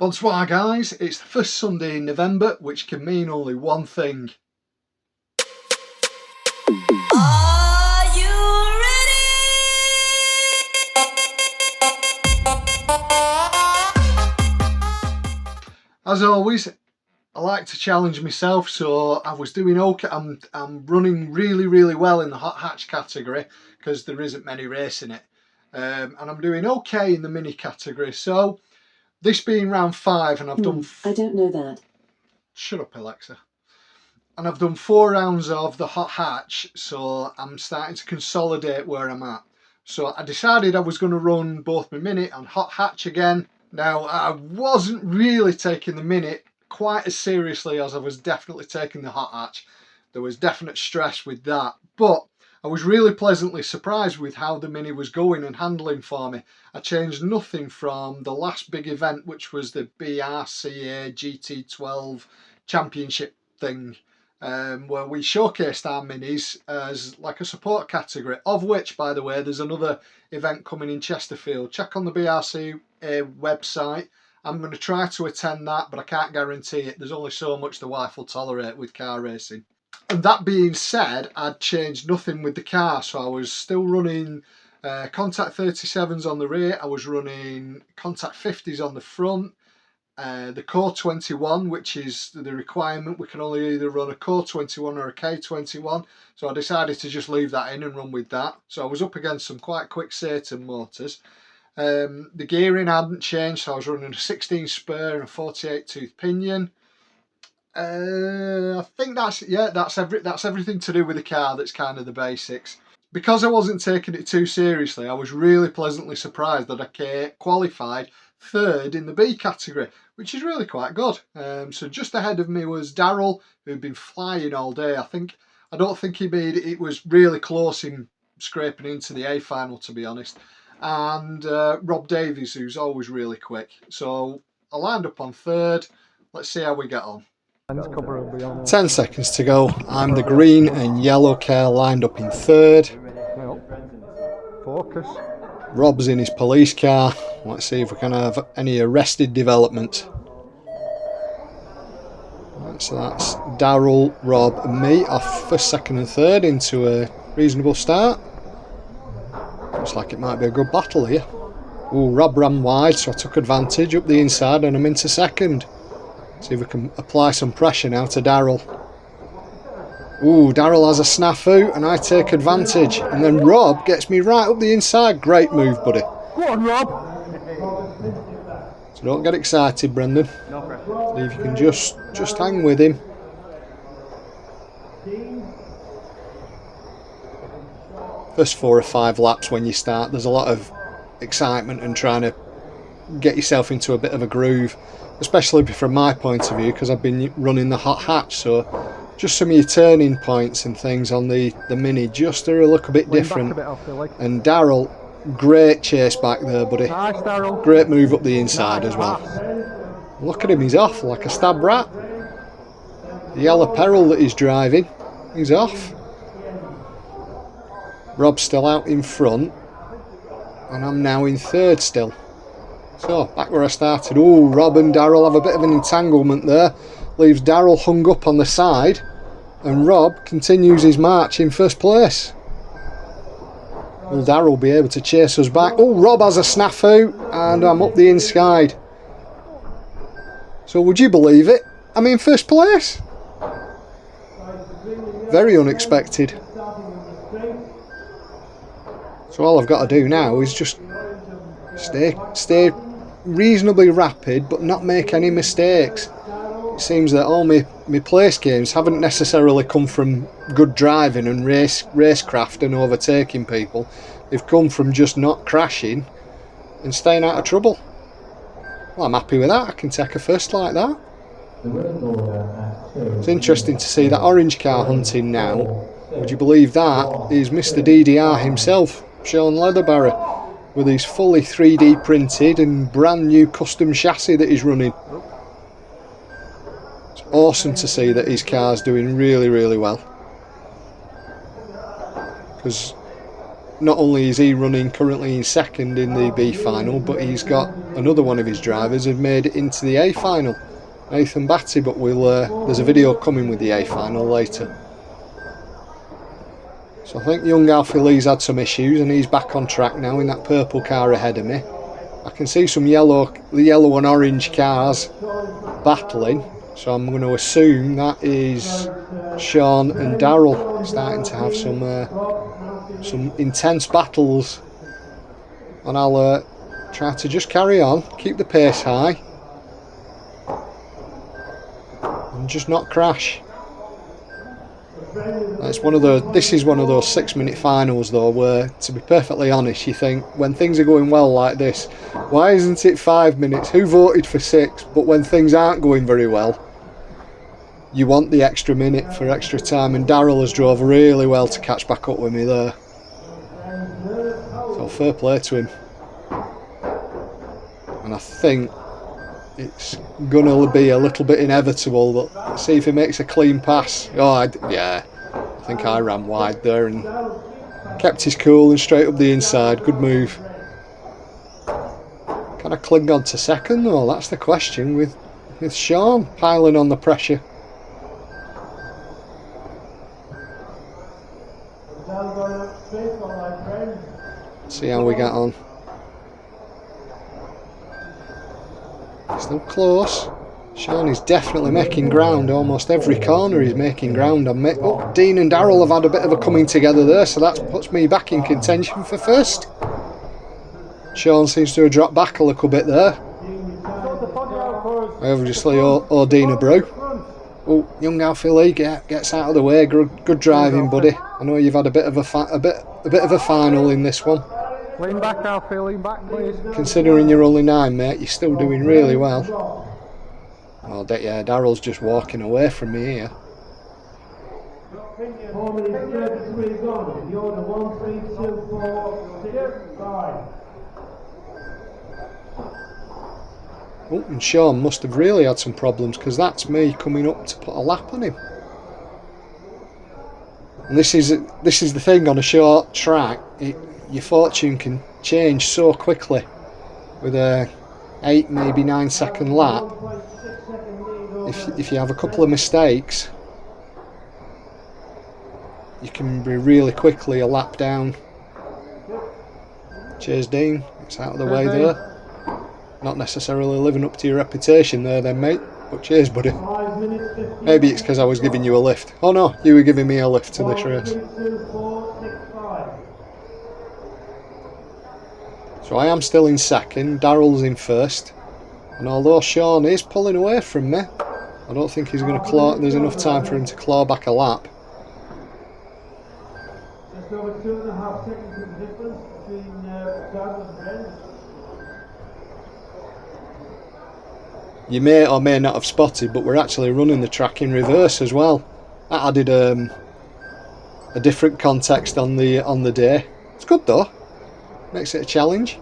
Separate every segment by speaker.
Speaker 1: Bonsoir guys, it's the first Sunday in November, which can mean only one thing.
Speaker 2: Are you ready?
Speaker 1: As always, I like to challenge myself, so I was doing okay. I'm running really well in the hot hatch category because there isn't many racing it, and I'm doing okay in the mini category. So this being round 5, and I've done.
Speaker 3: I don't know that.
Speaker 1: Shut up, Alexa. And I've done 4 rounds of the hot hatch, so I'm starting to consolidate where I'm at. So I decided I was going to run both my mini and hot hatch again. Now, I wasn't really taking the mini quite as seriously as I was definitely taking the hot hatch. There was definite stress with that, but I was really pleasantly surprised with how the mini was going and handling for me. I changed nothing from the last big event, which was the BRCA GT12 championship thing, where we showcased our minis as like a support category, of which, by the way, there's another event coming in Chesterfield. Check on the BRCA website. I'm going to try to attend that, but I can't guarantee it. There's only so much the wife will tolerate with car racing. And that being said, I'd changed nothing with the car, so I was still running contact 37s on the rear. I was running contact 50s on the front. The Core 21, which is the requirement, we can only either run a Core 21 or a K21, so I decided to just leave that in and run with that. So I was up against some quite quick Satan motors. The gearing hadn't changed, so I was running a 16 spur and a 48 tooth pinion. I think that's everything to do with the car. That's kind of the basics. Because I wasn't taking it too seriously, I was really pleasantly surprised that I qualified 3rd in the B category, which is really quite good. So just ahead of me was Daryl, who'd been flying all day. I don't think he made it. It was really close in scraping into the A final, to be honest. And Rob Davies, who's always really quick. So I lined up on 3rd. Let's see how we get on. 10 seconds to go. I'm the green and yellow car lined up in 3rd.
Speaker 4: Focus.
Speaker 1: Rob's in his police car. Let's see if we can have any arrested development. Right, so that's Daryl, Rob and me off 1st, 2nd and 3rd into a reasonable start. Looks like it might be a good battle here. Ooh, Rob ran wide, so I took advantage up the inside and I'm into 2nd. See if we can apply some pressure now to Daryl. Ooh, Daryl has a snafu and I take advantage. And then Rob gets me right up the inside. Great move, buddy.
Speaker 4: Go on, Rob.
Speaker 1: So don't get excited, Brendan.
Speaker 4: No pressure.
Speaker 1: See if you can just hang with him. First 4 or 5 laps when you start, there's a lot of excitement and trying to get yourself into a bit of a groove. Especially from my point of view, because I've been running the hot hatch, so just some of your turning points and things on the mini just to look a bit different. And Daryl, great chase back there, buddy.
Speaker 4: Nice, Daryl.
Speaker 1: Great move up the inside as well. Look at him, he's off like a stab rat. The yellow peril that he's driving, he's off. Rob's still out in front, and I'm now in 3rd still. So, back where I started. Oh, Rob and Daryl have a bit of an entanglement there. Leaves Daryl hung up on the side. And Rob continues his march in 1st place. Will Daryl be able to chase us back? Oh, Rob has a snafu. And I'm up the inside. So, would you believe it? I'm in 1st place. Very unexpected. So, all I've got to do now is just stay reasonably rapid but not make any mistakes. It seems that all my place games haven't necessarily come from good driving and racecraft and overtaking people. They've come from just not crashing and staying out of trouble. Well, I'm happy with that. I can take a 1st like that. It's interesting to see that orange car hunting now. Would you believe that is Mr. DDR himself, Shaun Leatherbarrow, with his fully 3D printed and brand new custom chassis that he's running. It's awesome to see that his car's doing really well. Because not only is he running currently in second in the B final, but he's got another one of his drivers who made it into the A final, Nathan Batty. But there's a video coming with the A final later. So I think young Alfie Lee's had some issues and he's back on track now in that purple car ahead of me. I can see some the yellow and orange cars battling, so I'm going to assume that is Shaun and Daryl starting to have some intense battles, and I'll try to just carry on, keep the pace high and just not crash. This is one of those 6-minute finals though, where, to be perfectly honest, you think when things are going well like this, why isn't it 5 minutes? Who voted for 6? But when things aren't going very well, you want the extra minute for extra time, and Daryl has drove really well to catch back up with me there. So fair play to him. And I think it's gonna be a little bit inevitable that, let's see if he makes a clean pass. Yeah, I think I ran wide there and kept his cool and straight up the inside. Good move. Can I cling on to second though? That's the question, with Shaun piling on the pressure. See how we get on. Still close. Shaun is definitely making ground. Almost every corner he's making ground on me. Oh, Dean and Daryl have had a bit of a coming together there, so that puts me back in contention for first. Shaun seems to have dropped back a little bit there. Obviously, Dean bro. Oh, young Alfie Lee gets out of the way. Good driving, buddy. I know you've had a bit of a final in this one.
Speaker 4: Lean back, Alfie, lean back, please.
Speaker 1: Considering you're only 9, mate, you're still doing really well. Well, yeah, Daryl's just walking away from me here. Oh, and Shaun must have really had some problems, because that's me coming up to put a lap on him. And this is the thing on a short track. Your fortune can change so quickly with a 8, maybe 9 second lap. If you have a couple of mistakes, you can be really quickly a lap down. Cheers, Dean. It's out of the way there. Not necessarily living up to your reputation there then, mate, but cheers, buddy. Maybe it's because I was giving you a lift. Oh no, you were giving me a lift to this race. So I am still in second, Daryl's in first, and although Shaun is pulling away from me, I don't think he's going to claw. There's enough time for him to claw back a lap.
Speaker 4: Just over 2.5 seconds of difference between Darryl and Brent.
Speaker 1: You may or may not have spotted, but we're actually running the track in reverse as well. That added a different context on the day. It's good though. Makes it a challenge.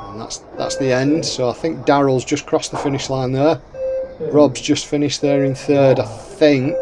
Speaker 1: And that's the end. So I think Daryl's just crossed the finish line there. Rob's just finished there in third, I think.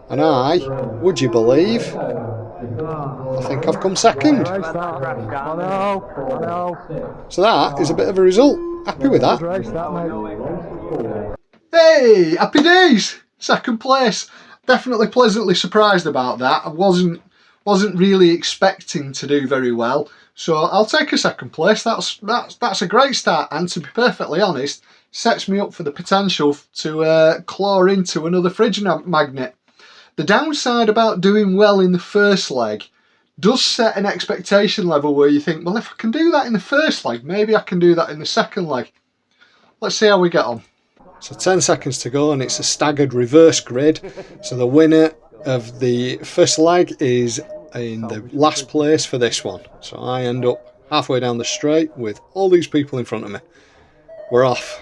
Speaker 1: And I, would you believe, I think I've come second. So that is a bit of a result. Happy with that. Hey, happy days! Second place. Definitely pleasantly surprised about that. I wasn't really expecting to do very well, so I'll take a second place. That's a great start, and to be perfectly honest, sets me up for the potential to claw into another fridge magnet. The downside about doing well in the first leg does set an expectation level where you think, well, if I can do that in the first leg, maybe I can do that in the second leg. Let's see how we get on. So 10 seconds to go, and it's a staggered reverse grid. So the winner of the first leg is in the last place for this one. So I end up halfway down the straight with all these people in front of me. We're off.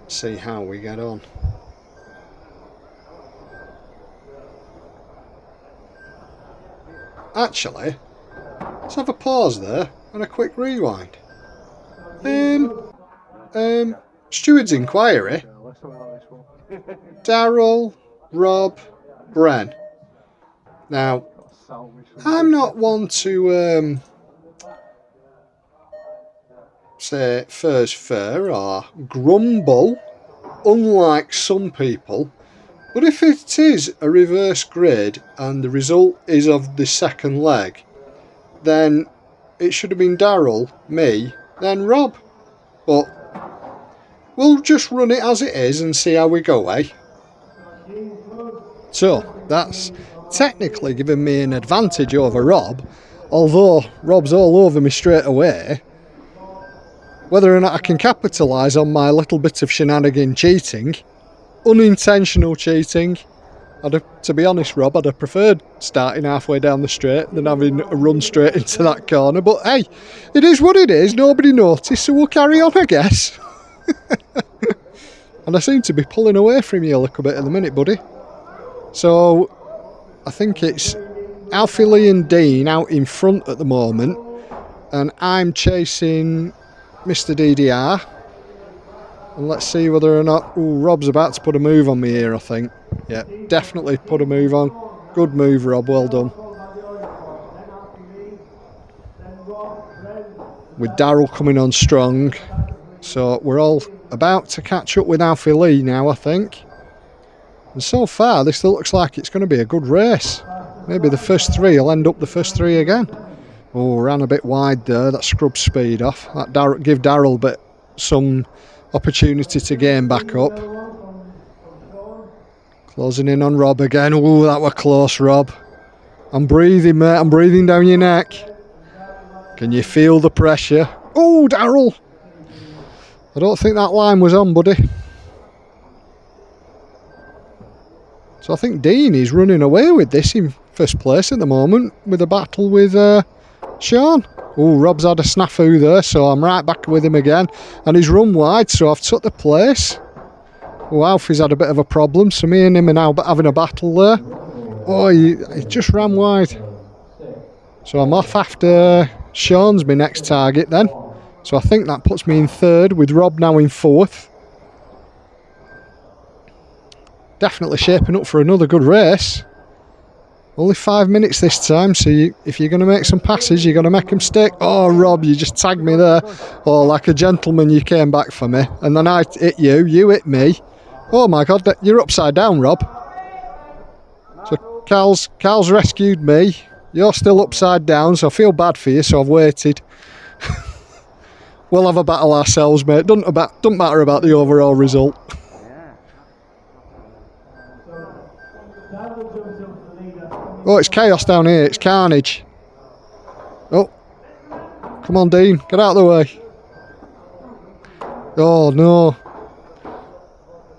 Speaker 1: See how we get on. Actually, let's have a pause there and a quick rewind. Steward's inquiry. Daryl, Rob, Bren. Now, I'm not one to say fair's fair or grumble, unlike some people. But if it is a reverse grid and the result is of the second leg, then it should have been Daryl, me, then Rob. But we'll just run it as it is and see how we go, eh? So, that's technically given me an advantage over Rob, although Rob's all over me straight away. Whether or not I can capitalise on my little bit of shenanigan cheating, unintentional cheating, to be honest, Rob, I'd have preferred starting halfway down the straight than having a run straight into that corner. But hey, it is what it is. Nobody noticed, so we'll carry on, I guess. And I seem to be pulling away from you a little bit at the minute, buddy. So I think it's Alfie Lee and Dean out in front at the moment, and I'm chasing Mr. DDR. And let's see whether or not... Ooh, Rob's about to put a move on me here, I think. Yeah, definitely put a move on. Good move, Rob. Well done. With Daryl coming on strong. So we're all about to catch up with Alfie Lee now, I think. And so far, this looks like it's going to be a good race. Maybe the first three will end up the first three again. Oh, ran a bit wide there. That scrubbed speed off. That give Daryl some opportunity to gain back up. Closing in on Rob again. Oh, that were close, Rob. I'm breathing, mate. I'm breathing down your neck. Can you feel the pressure? Oh, Daryl. I don't think that line was on, buddy. So I think Dean is running away with this in first place at the moment with a battle with Shaun. Oh, Rob's had a snafu there, so I'm right back with him again. And he's run wide, so I've took the place. Oh, Alfie's had a bit of a problem, so me and him are now having a battle there. Oh, he just ran wide. So I'm off after Shaun's my next target then. So I think that puts me in third, with Rob now in fourth. Definitely shaping up for another good race. Only 5 minutes this time, so if you're going to make some passes, you're going to make them stick. Oh, Rob, you just tagged me there. Oh, like a gentleman, you came back for me. And then I hit you, you hit me. Oh my God, you're upside down, Rob. So Carl's rescued me. You're still upside down, so I feel bad for you, so I've waited. We'll have a battle ourselves, mate. Doesn't matter about the overall result. Oh, it's chaos down here. It's carnage. Oh. Come on, Dean. Get out of the way. Oh, no.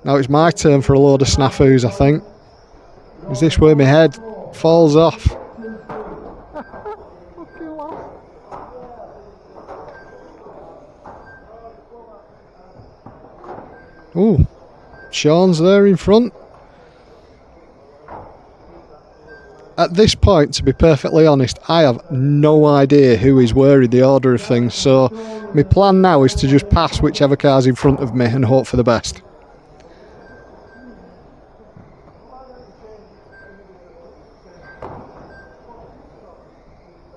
Speaker 1: Now it's my turn for a load of snafus, I think. Is this where my head falls off? Oh. Shaun's there in front. At this point, to be perfectly honest, I have no idea who is where in the order of things, so my plan now is to just pass whichever car's in front of me and hope for the best.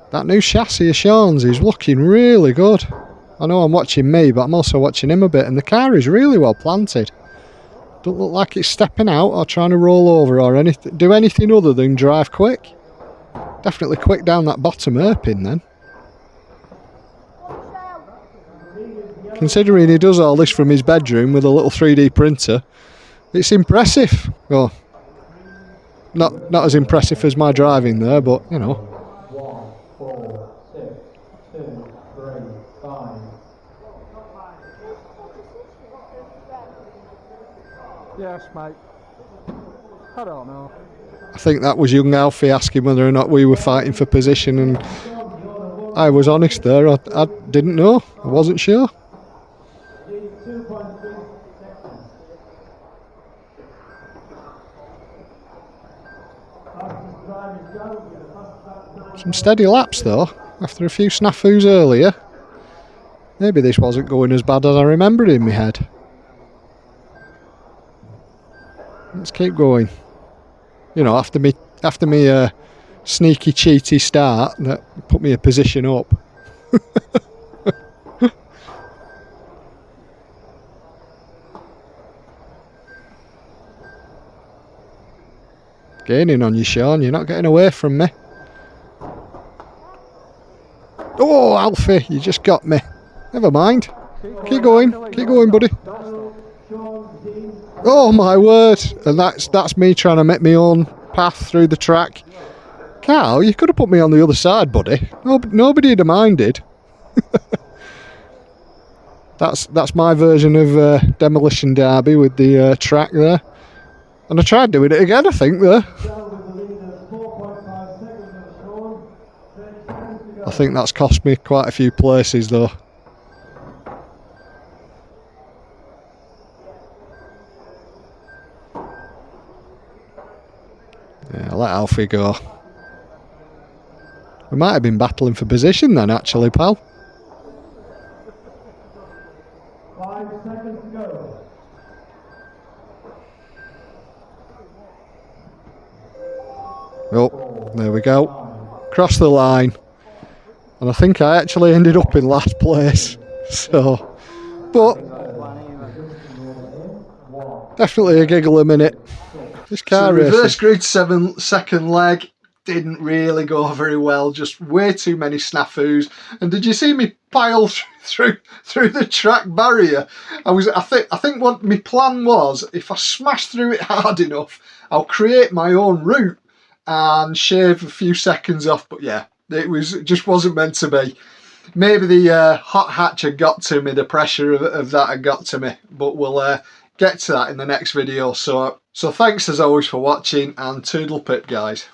Speaker 1: That new chassis of Shaun's is looking really good. I know I'm watching me, but I'm also watching him a bit, and the car is really well planted. Don't look like it's stepping out or trying to roll over or do anything other than drive quick. Definitely quick down that bottom hairpin then. Considering he does all this from his bedroom with a little 3D printer, it's impressive. Well, not as impressive as my driving there, but you know.
Speaker 4: 1, 4, 6, 2, 3, 5. Yes, mate. I don't know.
Speaker 1: I think that was young Alfie asking whether or not we were fighting for position, and I was honest there. I didn't know. I wasn't sure. Some steady laps though, after a few snafus earlier. Maybe this wasn't going as bad as I remembered in my head. Let's keep going. You know, after me sneaky cheaty start that put me a position up. Gaining on you, Shaun. You're not getting away from me. Oh, Alfie, you just got me. Never mind. Keep going, buddy. Oh my word! And that's me trying to make my own path through the track. Carl, you could have put me on the other side, buddy. Nobody'd have minded. That's my version of Demolition Derby with the track there. And I tried doing it again, I think, there. I think that's cost me quite a few places, though. Yeah, let Alfie go. We might have been battling for position then, actually, pal.
Speaker 4: 5 seconds to go.
Speaker 1: Oh, there we go. Cross the line. And I think I actually ended up in last place. So, but definitely a giggle a minute. This car racing. Reverse grid 7 second leg didn't really go very well. Just way too many snafus. And did you see me pile through the track barrier? I think what my plan was, if I smash through it hard enough, I'll create my own route and shave a few seconds off. But yeah, it just wasn't meant to be. Maybe the hot hatch had got to me, the pressure of that had got to me. But we'll get to that in the next video. So thanks as always for watching, and toodle pip, guys.